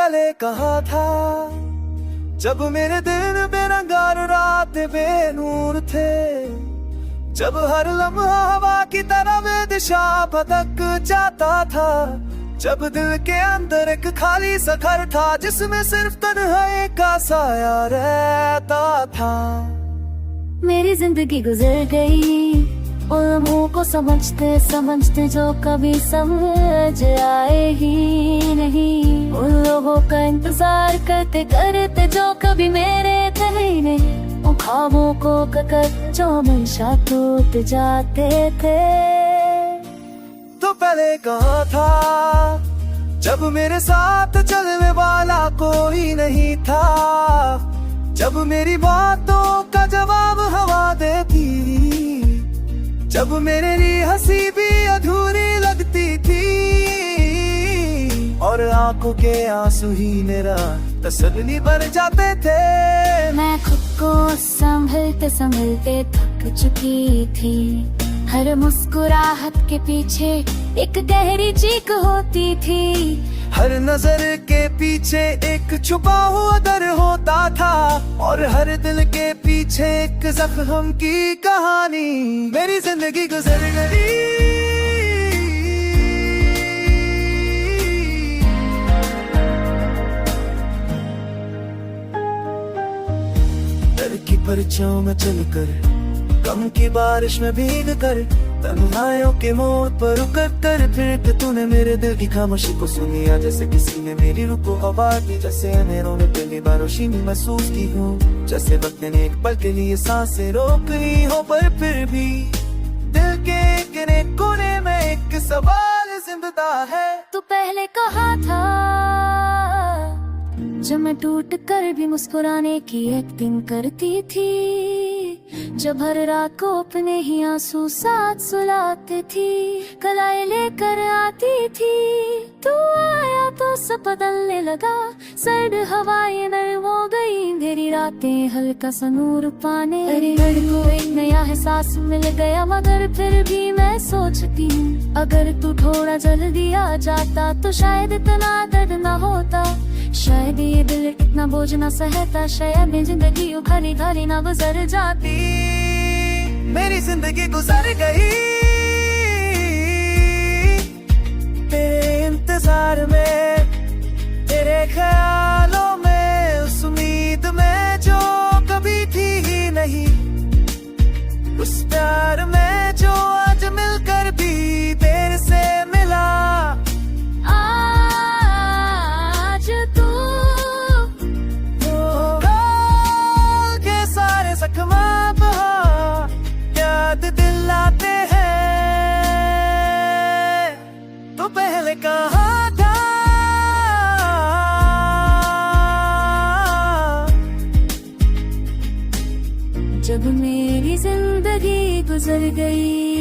पहले कहा था जब मेरे दिन बेरंगार रात बेनूर थे, जब हर लम्हा हवा की तरह दिशा भटक जाता था, जब दिल के अंदर एक खाली सा घर था जिसमें सिर्फ तन्हाई का साया रहता था। मेरी जिंदगी गुजर गई उन लम्हों को समझते समझते जो कभी समझ आए ही नहीं, उन लोगों का इंतजार करते करते जो कभी मेरे थे ही नहीं, उन ख्वाबों को ककर जो हमेशा टूट जाते थे। तो पहले कहा था जब मेरे साथ चलने वाला कोई नहीं था, जब मेरी बातों का जवाब हवा देती, जब मेरे लिए हंसी भी अधूरी लगती थी, और आंखों के आंसू ही मेरा तसल्ली बन जाते थे। मैं खुद को संभलते संभलते थक चुकी थी, हर मुस्कुराहट के पीछे एक गहरी चीख होती थी, हर नजर के पीछे एक छुपा हुआ डर होता था, और हर दिल के पीछे एक जख्म की कहानी। मेरी जिंदगी गुजर गई डर की परछाओं में चलकर, गम की बारिश में भीग कर, तन्हाइयों के मोड़ पर रुक कर फिर तूने मेरे दिल की खामोशी को सुनिया, जैसे किसी ने मेरी रूह को आवाज दी, जैसे अंधेरों में पहली बार रोशनी महसूस की हो, जैसे वक्त ने एक पल के लिए सांसें रोक ली हो, पर फिर भी दिल के एक कोने में एक सवाल जिंदा है। तू पहले कहा था जब मैं टूट कर भी मुस्कुराने की एक्टिंग करती थी, जब हर रात को अपने ही आंसू साथ सुलाती थी, कलाई लेकर आती थी, तू आया तो सब बदलने लगा, सर्द हवाएं नरम हो गई, अंधेरी रातें हल्का सा नूर पाने, हर को एक नया एहसास मिल गया, मगर फिर भी मैं सोचती हूँ अगर तू थोड़ा जल्दी आ जाता तो शायद इतना दर्द ना होता, शायद ये दिल इतना बोझ ना सहता, शायद मेरी जिंदगी खाली खाली ना गुजर जाती। मेरी जिंदगी गुजर गई तेरे इंतजार में, तेरे ख्यालों में, उस उम्मीद में जो कभी थी ही नहीं, उस प्यार में जो आज मिलकर भी देर से मिला। आज तू के सारे जख्म याद दिलाते हैं। तो पहले कहा था जब मेरी जिंदगी गुजर गई